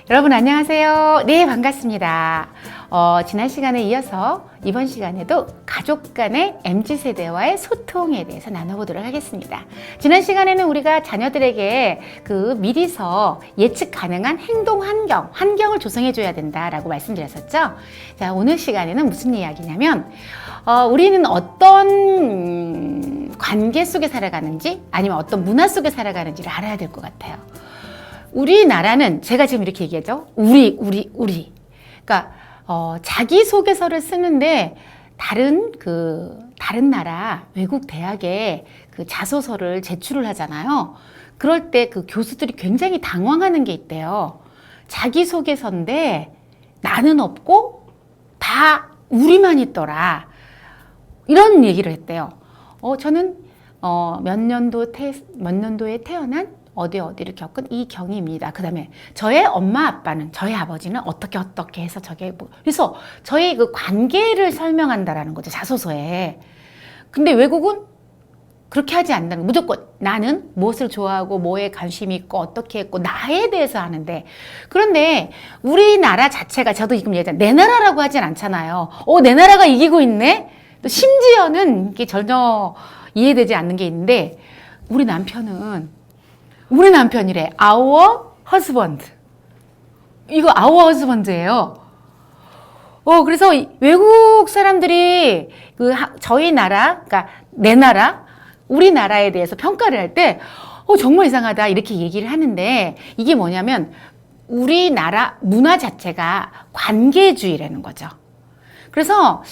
여러분 안녕하세요. 네, 반갑습니다. 지난 시간에 이어서 이번 시간에도 가족 간의 MZ세대와의 소통에 대해서 나눠보도록 하겠습니다. 지난 시간에는 우리가 자녀들에게 미리서 예측 가능한 행동 환경을 조성해줘야 된다라고 말씀드렸었죠. 자, 오늘 시간에는 무슨 이야기냐면 우리는 어떤 관계 속에 살아가는지 아니면 어떤 문화 속에 살아가는지를 알아야 될 것 같아요. 우리나라는 제가 지금 이렇게 얘기하죠. 우리. 그러니까 자기소개서를 쓰는데 다른 나라 외국 대학에 자소서를 제출을 하잖아요. 그럴 때 교수들이 굉장히 당황하는 게 있대요. 자기소개서인데 나는 없고 다 우리만 있더라. 이런 얘기를 했대요. 저는 몇 년도에 태어난 어디를 겪은 이경희입니다. 그 다음에 저의 엄마 아빠는, 저희 아버지는 어떻게 해서 그래서 저희 관계를 설명한다라는 거죠, 자소서에. 근데 외국은 그렇게 하지 않는다는 거예요. 무조건 나는 무엇을 좋아하고 뭐에 관심이 있고 어떻게 했고 나에 대해서 하는데, 그런데 우리나라 자체가, 저도 지금 얘기하잖아요. 내 나라라고 하진 않잖아요. 내 나라가 이기고 있네? 또 심지어는 이게 전혀 이해되지 않는 게 있는데, 우리 남편이래. Our husband. 이거 our husband예요. 그래서 외국 사람들이 저희 나라, 그러니까 내 나라, 우리나라에 대해서 평가를 할 때, 정말 이상하다 이렇게 얘기를 하는데, 이게 뭐냐면 우리나라 문화 자체가 관계주의라는 거죠. 그래서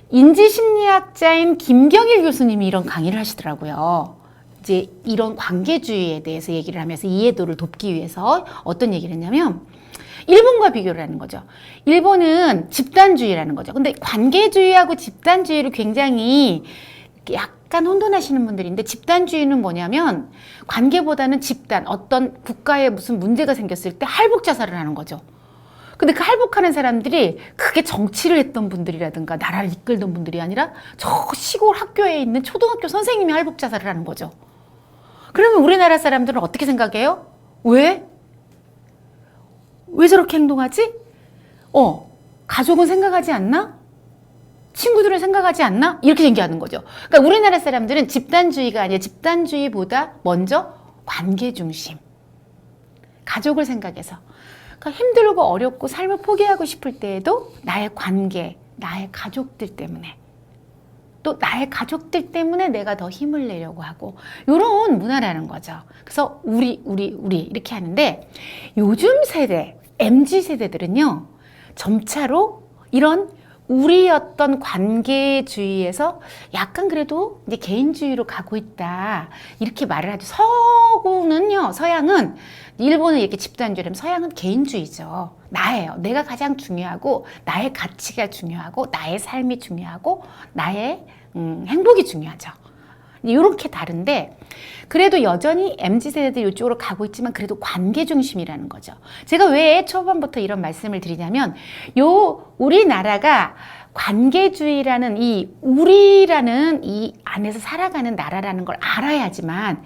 인지심리학자인 김경일 교수님이 이런 강의를 하시더라고요. 이제 이런 관계주의에 대해서 얘기를 하면서 이해도를 돕기 위해서 어떤 얘기를 했냐면, 일본과 비교를 하는 거죠. 일본은 집단주의라는 거죠. 근데 관계주의하고 집단주의를 굉장히 약간 혼돈하시는 분들인데, 집단주의는 뭐냐면 관계보다는 집단, 어떤 국가에 무슨 문제가 생겼을 때 할복 자살을 하는 거죠. 근데 할복하는 사람들이 크게 정치를 했던 분들이라든가 나라를 이끌던 분들이 아니라 저 시골 학교에 있는 초등학교 선생님이 할복 자살을 하는 거죠. 그러면 우리나라 사람들은 어떻게 생각해요? 왜 저렇게 행동하지? 가족은 생각하지 않나? 친구들은 생각하지 않나? 이렇게 얘기하는 거죠. 그러니까 우리나라 사람들은 집단주의가 아니라 집단주의보다 먼저 관계 중심. 가족을 생각해서. 그러니까 힘들고 어렵고 삶을 포기하고 싶을 때에도 나의 관계, 나의 가족들 때문에, 또 나의 가족들 때문에 내가 더 힘을 내려고 하고, 이런 문화라는 거죠. 그래서 우리 이렇게 하는데, 요즘 세대, MZ세대들은요 점차로 이런 우리였던 관계주의에서 약간 그래도 이제 개인주의로 가고 있다, 이렇게 말을 하죠. 서양은, 일본은 이렇게 집단주의라면 서양은 개인주의죠. 나예요. 내가 가장 중요하고, 나의 가치가 중요하고, 나의 삶이 중요하고, 나의 행복이 중요하죠. 이렇게 다른데, 그래도 여전히 MZ세대들 이쪽으로 가고 있지만 그래도 관계 중심이라는 거죠. 제가 왜 초반부터 이런 말씀을 드리냐면, 우리나라가 관계주의라는 우리라는 이 안에서 살아가는 나라라는 걸 알아야지만,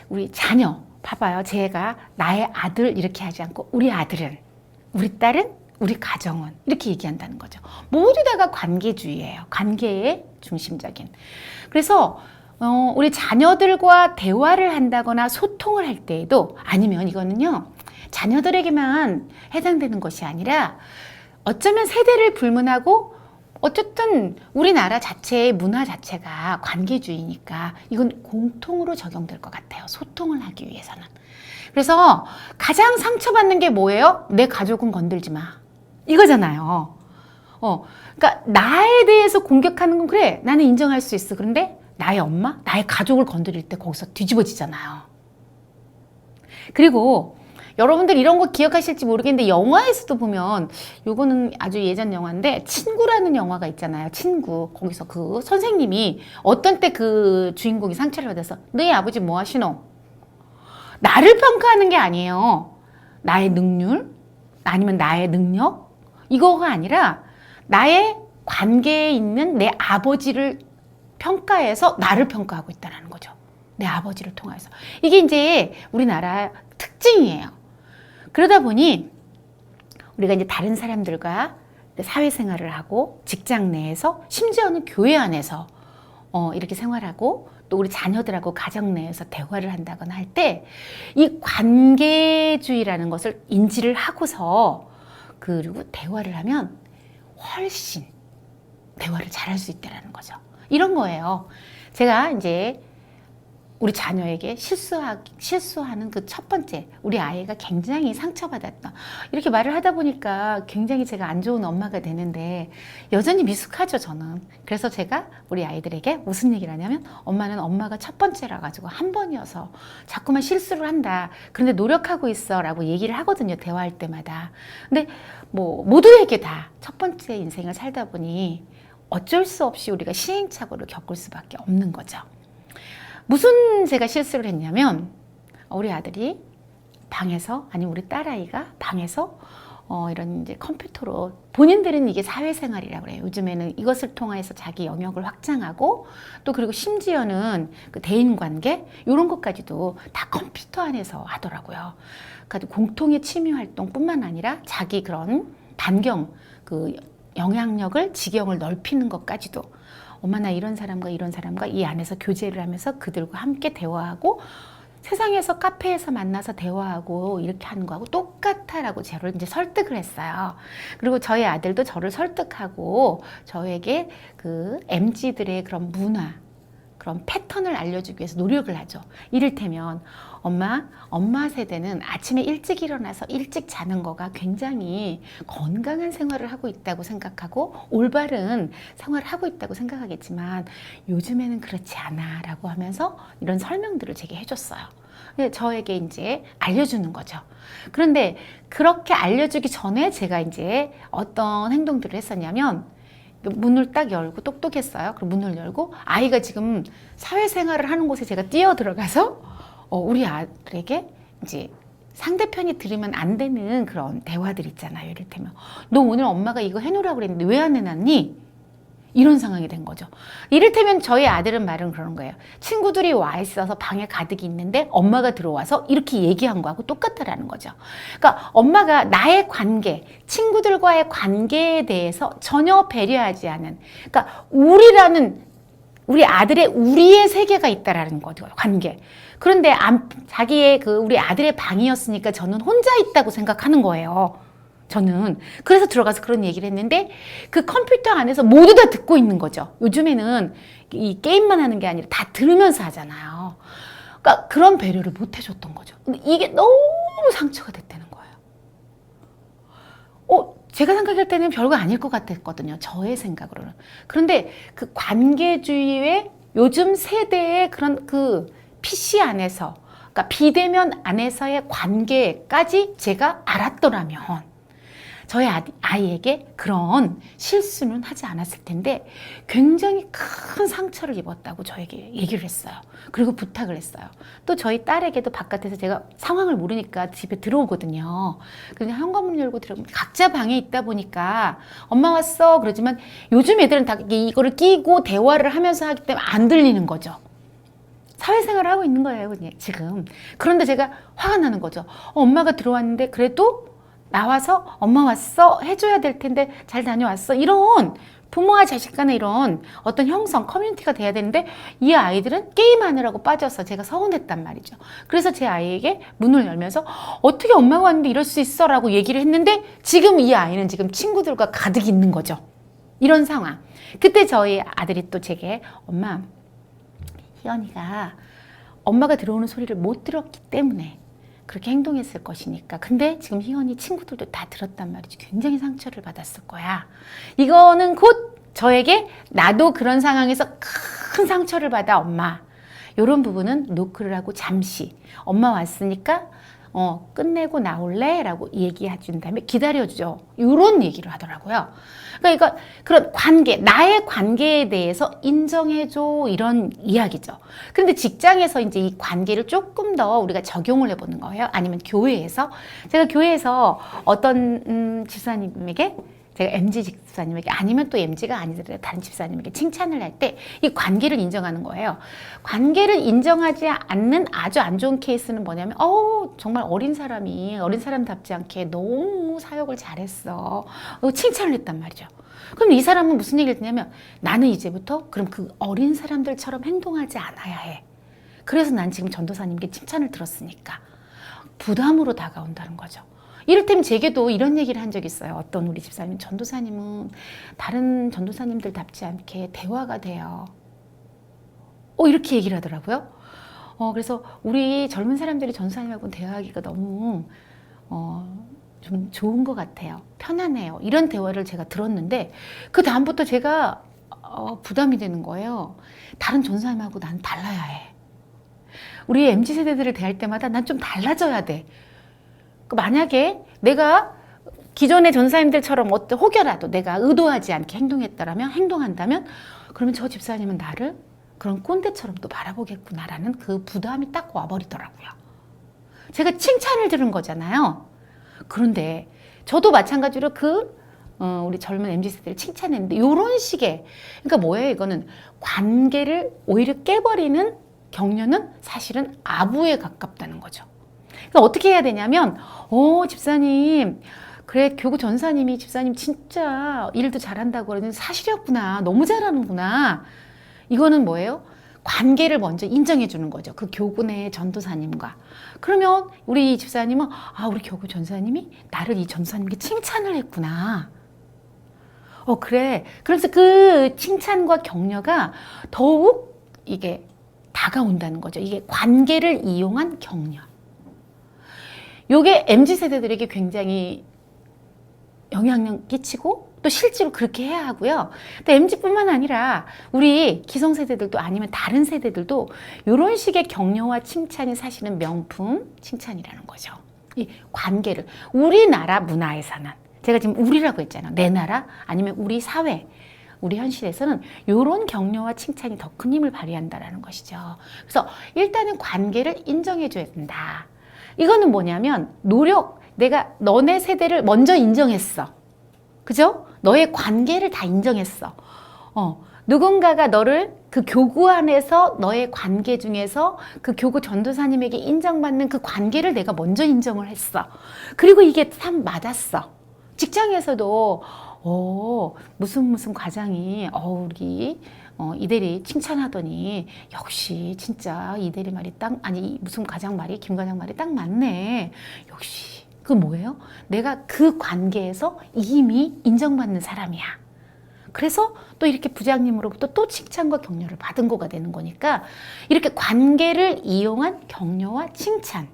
우리 자녀, 봐봐요. 제가 나의 아들 이렇게 하지 않고 우리 아들은, 우리 딸은, 우리 가정은 이렇게 얘기한다는 거죠. 모두 다가 관계주의예요. 관계의 중심적인. 그래서 우리 자녀들과 대화를 한다거나 소통을 할 때에도, 아니면 이거는요 자녀들에게만 해당되는 것이 아니라 어쩌면 세대를 불문하고, 어쨌든 우리나라 자체의 문화 자체가 관계주의니까 이건 공통으로 적용될 것 같아요. 소통을 하기 위해서는. 그래서 가장 상처받는 게 뭐예요? 내 가족은 건들지 마, 이거잖아요. 그러니까 나에 대해서 공격하는 건 그래, 나는 인정할 수 있어. 그런데 나의 엄마, 나의 가족을 건드릴 때 거기서 뒤집어지잖아요. 그리고 여러분들 이런 거 기억하실지 모르겠는데, 영화에서도 보면, 요거는 아주 예전 영화인데 친구라는 영화가 있잖아요. 친구. 거기서 선생님이 어떤 때 주인공이 상처를 받아서, 너희 아버지 뭐 하시노? 나를 평가하는 게 아니에요. 나의 능률, 아니면 나의 능력, 이거가 아니라 나의 관계에 있는 내 아버지를 평가해서 나를 평가하고 있다는 거죠. 내 아버지를 통해서. 이게 이제 우리나라 특징이에요. 그러다 보니 우리가 이제 다른 사람들과 사회생활을 하고 직장 내에서 심지어는 교회 안에서 이렇게 생활하고 또 우리 자녀들하고 가정 내에서 대화를 한다거나 할 때 이 관계주의라는 것을 인지를 하고서 그리고 대화를 하면 훨씬 대화를 잘할 수 있다는 거죠. 이런 거예요. 제가 이제 우리 자녀에게 실수하는 그 첫 번째, 우리 아이가 굉장히 상처받았다. 이렇게 말을 하다 보니까 굉장히 제가 안 좋은 엄마가 되는데 여전히 미숙하죠, 저는. 그래서 제가 우리 아이들에게 무슨 얘기를 하냐면 엄마는 엄마가 첫 번째라 가지고 한 번이어서 자꾸만 실수를 한다. 그런데 노력하고 있어 라고 얘기를 하거든요, 대화할 때마다. 근데 뭐 모두에게 다 첫 번째 인생을 살다 보니 어쩔 수 없이 우리가 시행착오를 겪을 수밖에 없는 거죠. 무슨 제가 실수를 했냐면 우리 아들이 방에서 아니면 우리 딸아이가 방에서 이런 이제 컴퓨터로 본인들은 이게 사회생활이라고 그래요. 요즘에는 이것을 통해서 자기 영역을 확장하고 또 그리고 심지어는 그 대인관계 이런 것까지도 다 컴퓨터 안에서 하더라고요. 그러니까 공통의 취미 활동뿐만 아니라 자기 그런 반경 그 영향력을 지경을 넓히는 것까지도 엄마 나 이런 사람과 이 안에서 교제를 하면서 그들과 함께 대화하고 세상에서 카페에서 만나서 대화하고 이렇게 하는 거하고 똑같아라고 저를 이제 설득을 했어요. 그리고 저희 아들도 저를 설득하고 저에게 그 MZ들의 그런 문화, 그런 패턴을 알려주기 위해서 노력을 하죠. 이를테면 엄마 세대는 아침에 일찍 일어나서 일찍 자는 거가 굉장히 건강한 생활을 하고 있다고 생각하고 올바른 생활을 하고 있다고 생각하겠지만 요즘에는 그렇지 않아 라고 하면서 이런 설명들을 제게 해줬어요. 저에게 이제 알려주는 거죠. 그런데 그렇게 알려주기 전에 제가 이제 어떤 행동들을 했었냐면 문을 딱 열고 똑똑했어요. 그럼 문을 열고 아이가 지금 사회생활을 하는 곳에 제가 뛰어 들어가서 우리 아들에게 이제 상대편이 들으면 안 되는 그런 대화들 있잖아요. 이를테면 너 오늘 엄마가 이거 해놓으라고 그랬는데 왜 안 해놨니? 이런 상황이 된 거죠. 이를테면 저희 아들은 말은 그러는 거예요. 친구들이 와 있어서 방에 가득히 있는데 엄마가 들어와서 이렇게 얘기한 거하고 똑같다라는 거죠. 그러니까 엄마가 나의 관계, 친구들과의 관계에 대해서 전혀 배려하지 않은, 그러니까 우리 아들의 우리의 세계가 있다라는 거죠. 관계. 그런데 자기의 우리 아들의 방이었으니까 저는 혼자 있다고 생각하는 거예요. 저는 그래서 들어가서 그런 얘기를 했는데 그 컴퓨터 안에서 모두 다 듣고 있는 거죠. 요즘에는 이 게임만 하는 게 아니라 다 들으면서 하잖아요. 그러니까 그런 배려를 못 해줬던 거죠. 근데 이게 너무 상처가 됐다는 거예요. 제가 생각할 때는 별거 아닐 것 같았거든요. 저의 생각으로는. 그런데 그 관계주의의 요즘 세대의 그런 그 PC 안에서, 그러니까 비대면 안에서의 관계까지 제가 알았더라면 저희 아이에게 그런 실수는 하지 않았을 텐데 굉장히 큰 상처를 입었다고 저에게 얘기를 했어요. 그리고 부탁을 했어요. 또 저희 딸에게도 바깥에서 제가 상황을 모르니까 집에 들어오거든요. 그냥 현관문 열고 들어오면 각자 방에 있다 보니까 엄마 왔어 그러지만 요즘 애들은 다 이거를 끼고 대화를 하면서 하기 때문에 안 들리는 거죠. 사회생활을 하고 있는 거예요, 지금. 그런데 제가 화가 나는 거죠. 엄마가 들어왔는데 그래도 나와서 엄마 왔어 해줘야 될 텐데 잘 다녀왔어 이런 부모와 자식 간의 이런 어떤 형성 커뮤니티가 돼야 되는데 이 아이들은 게임하느라고 빠져서 제가 서운했단 말이죠. 그래서 제 아이에게 문을 열면서 어떻게 엄마가 왔는데 이럴 수 있어 라고 얘기를 했는데 지금 이 아이는 지금 친구들과 가득 있는 거죠. 이런 상황. 그때 저희 아들이 또 제게 엄마 희연이가 엄마가 들어오는 소리를 못 들었기 때문에 그렇게 행동했을 것이니까. 근데 지금 희연이 친구들도 다 들었단 말이지. 굉장히 상처를 받았을 거야. 이거는 곧 저에게 나도 그런 상황에서 큰 상처를 받아 엄마. 이런 부분은 노크를 하고 잠시 엄마 왔으니까 끝내고 나올래? 라고 얘기해 준 다음에 기다려주죠. 이런 얘기를 하더라고요. 그러니까 그런 관계, 나의 관계에 대해서 인정해줘 이런 이야기죠. 그런데 직장에서 이제 이 관계를 조금 더 우리가 적용을 해보는 거예요. 아니면 교회에서 제가 교회에서 어떤 집사님에게 제가 MZ 집사님에게 아니면 또 MZ가 아니더라도 다른 집사님에게 칭찬을 할 때 이 관계를 인정하는 거예요. 관계를 인정하지 않는 아주 안 좋은 케이스는 뭐냐면 정말 어린 사람이 어린 사람답지 않게 너무 사역을 잘했어. 칭찬을 했단 말이죠. 그럼 이 사람은 무슨 얘기를 듣냐면 나는 이제부터 그럼 그 어린 사람들처럼 행동하지 않아야 해. 그래서 난 지금 전도사님께 칭찬을 들었으니까 부담으로 다가온다는 거죠. 이를테면 제게도 이런 얘기를 한 적이 있어요. 어떤 우리 집사님, 전도사님은 다른 전도사님들답지 않게 대화가 돼요. 이렇게 얘기를 하더라고요. 그래서 우리 젊은 사람들이 전도사님하고 대화하기가 너무 좀 좋은 것 같아요. 편안해요. 이런 대화를 제가 들었는데 그 다음부터 제가 부담이 되는 거예요. 다른 전도사님하고 난 달라야 해. 우리 MZ세대들을 대할 때마다 난 좀 달라져야 돼. 만약에 내가 기존의 전사님들처럼 혹여라도 내가 의도하지 않게 행동한다면 그러면 저 집사님은 나를 그런 꼰대처럼 또 바라보겠구나라는 그 부담이 딱 와버리더라고요. 제가 칭찬을 들은 거잖아요. 그런데 저도 마찬가지로 우리 젊은 MZ세대를 칭찬했는데 이런 식의 그러니까 뭐예요? 이거는 관계를 오히려 깨버리는 격려는 사실은 아부에 가깝다는 거죠. 그러니까 어떻게 해야 되냐면 집사님 그래 교구 전사님이 집사님 진짜 일도 잘한다고 그러는데 사실이었구나. 너무 잘하는구나. 이거는 뭐예요? 관계를 먼저 인정해 주는 거죠. 그 교구 내 전도사님과. 그러면 우리 집사님은 우리 교구 전사님이 나를 이 전도사님께 칭찬을 했구나. 그래. 그래서 그 칭찬과 격려가 더욱 이게 다가온다는 거죠. 이게 관계를 이용한 격려. 요게 MZ세대들에게 굉장히 영향력 끼치고 또 실제로 그렇게 해야 하고요. 또 MZ뿐만 아니라 우리 기성세대들도 아니면 다른 세대들도 이런 식의 격려와 칭찬이 사실은 명품 칭찬이라는 거죠. 이 관계를 우리나라 문화에서는 제가 지금 우리라고 했잖아요. 내 나라 아니면 우리 사회 우리 현실에서는 이런 격려와 칭찬이 더 큰 힘을 발휘한다는 것이죠. 그래서 일단은 관계를 인정해 줘야 된다. 이거는 뭐냐면 내가 너네 세대를 먼저 인정했어. 그죠? 너의 관계를 다 인정했어. 누군가가 너를 그 교구 안에서 너의 관계 중에서 그 교구 전도사님에게 인정받는 그 관계를 내가 먼저 인정을 했어. 그리고 이게 참 맞았어. 직장에서도 무슨 과장이 우리 이대리 칭찬하더니 역시 진짜 이대리 말이 무슨 과장 말이 김 과장 말이 딱 맞네. 역시 그 뭐예요? 내가 그 관계에서 이미 인정받는 사람이야. 그래서 또 이렇게 부장님으로부터 또 칭찬과 격려를 받은 거가 되는 거니까 이렇게 관계를 이용한 격려와 칭찬.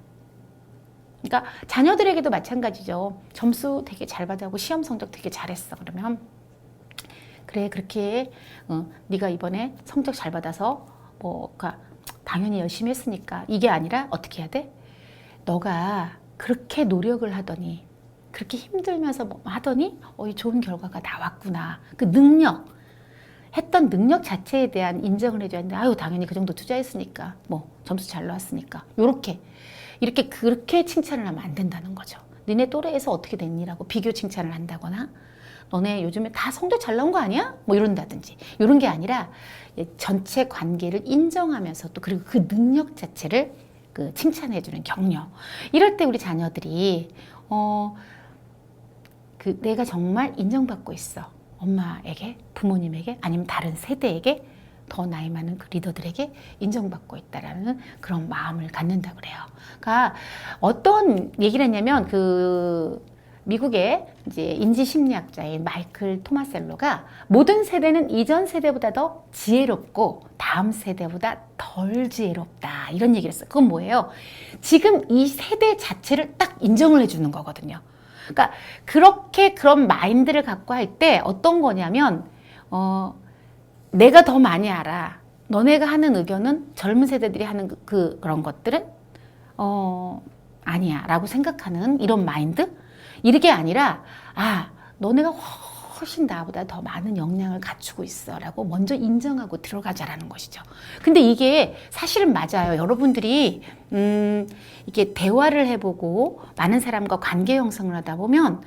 그러니까 자녀들에게도 마찬가지죠. 점수 되게 잘 받아고 시험 성적 되게 잘했어. 그러면 그래 그렇게 네가 이번에 성적 잘 받아서 그러니까 당연히 열심히 했으니까 이게 아니라 어떻게 해야 돼? 너가 그렇게 노력을 하더니 그렇게 힘들면서 하더니 좋은 결과가 나왔구나. 그 했던 능력 자체에 대한 인정을 해줘야 하는데 당연히 그 정도 투자했으니까 점수 잘 나왔으니까 이렇게 그렇게 칭찬을 하면 안 된다는 거죠. 니네 또래에서 어떻게 됐니라고 비교 칭찬을 한다거나 너네 요즘에 다 성적 잘 나온 거 아니야? 이런다든지 이런 게 아니라 전체 관계를 인정하면서 또 그리고 그 능력 자체를 칭찬해주는 격려. 이럴 때 우리 자녀들이 내가 정말 인정받고 있어. 엄마에게, 부모님에게, 아니면 다른 세대에게, 더 나이 많은 그 리더들에게 인정받고 있다라는 그런 마음을 갖는다 그래요. 그러니까 어떤 얘기를 했냐면 미국의 이제 인지심리학자인 마이클 토마셀로가 모든 세대는 이전 세대보다 더 지혜롭고 다음 세대보다 덜 지혜롭다 이런 얘기를 했어요. 그건 뭐예요? 지금 이 세대 자체를 딱 인정을 해주는 거거든요. 그러니까 그런 마인드를 갖고 할 때 어떤 거냐면 내가 더 많이 알아. 너네가 하는 의견은 젊은 세대들이 하는 그런 것들은 아니야 라고 생각하는 이런 마인드? 이게 아니라 너네가 훨씬 나보다 더 많은 역량을 갖추고 있어 라고 먼저 인정하고 들어가자라는 것이죠. 근데 이게 사실은 맞아요. 여러분들이 이게 대화를 해보고 많은 사람과 관계 형성을 하다 보면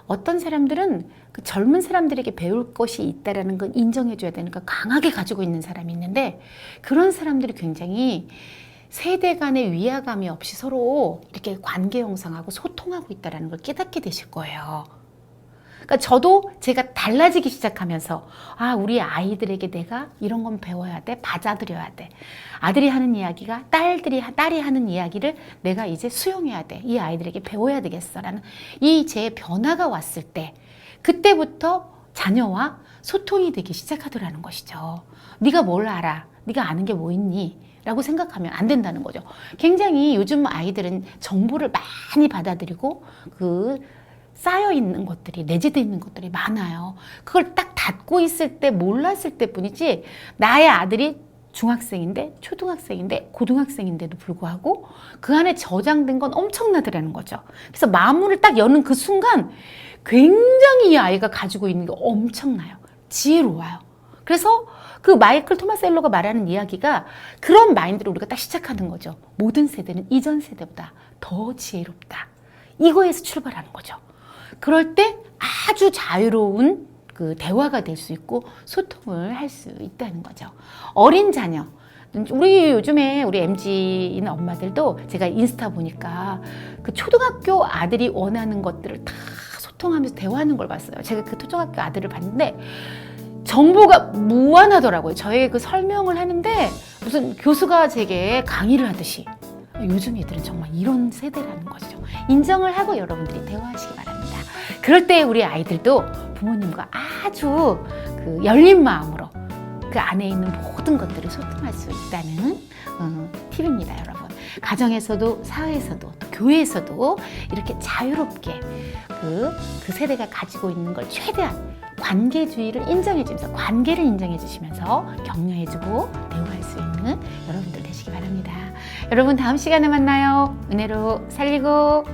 어떤 사람들은 그 젊은 사람들에게 배울 것이 있다라는 건 인정해줘야 되니까 강하게 가지고 있는 사람이 있는데, 그런 사람들이 굉장히 세대 간의 위화감이 없이 서로 이렇게 관계 형성하고 소통하고 있다는 걸 깨닫게 되실 거예요. 그러니까 저도 제가 달라지기 시작하면서, 아, 우리 아이들에게 내가 이런 건 배워야 돼, 받아들여야 돼. 아들이 하는 이야기가 딸이 하는 이야기를 내가 이제 수용해야 돼. 이 아이들에게 배워야 되겠어라는 이 제 변화가 왔을 때, 그때부터 자녀와 소통이 되기 시작하더라는 것이죠. 네가 뭘 알아? 네가 아는 게 뭐 있니? 라고 생각하면 안 된다는 거죠. 굉장히 요즘 아이들은 정보를 많이 받아들이고 쌓여 있는 것들이, 내재되어 있는 것들이 많아요. 그걸 딱 닫고 있을 때 몰랐을 때 뿐이지, 나의 아들이 중학생인데, 초등학생인데, 고등학생인데도 불구하고 그 안에 저장된 건 엄청나더라는 거죠. 그래서 마음문을 딱 여는 그 순간 굉장히 이 아이가 가지고 있는 게 엄청나요. 지혜로워요. 그래서 그 마이클 토마셀로가 말하는 이야기가 그런 마인드로 우리가 딱 시작하는 거죠. 모든 세대는 이전 세대보다 더 지혜롭다. 이거에서 출발하는 거죠. 그럴 때 아주 자유로운 그 대화가 될 수 있고 소통을 할 수 있다는 거죠. 어린 자녀. 우리 요즘에 우리 MZ인 엄마들도 제가 인스타 보니까 그 초등학교 아들이 원하는 것들을 다 소통하면서 대화하는 걸 봤어요. 제가 그 초등학교 아들을 봤는데 정보가 무한하더라고요. 저에게 그 설명을 하는데 무슨 교수가 제게 강의를 하듯이. 요즘 애들은 정말 이런 세대라는 것이죠. 인정을 하고 여러분들이 대화하시기 바랍니다. 그럴 때 우리 아이들도 부모님과 아주 그 열린 마음으로 그 안에 있는 모든 것들을 소통할 수 있다는 팁입니다, 여러분. 가정에서도 사회에서도 또 교회에서도 이렇게 자유롭게 그 세대가 가지고 있는 걸 최대한 관계주의를 인정해주면서, 관계를 인정해주시면서 격려해주고 대우할 수 있는 여러분들 되시기 바랍니다. 여러분, 다음 시간에 만나요. 은혜로 살리고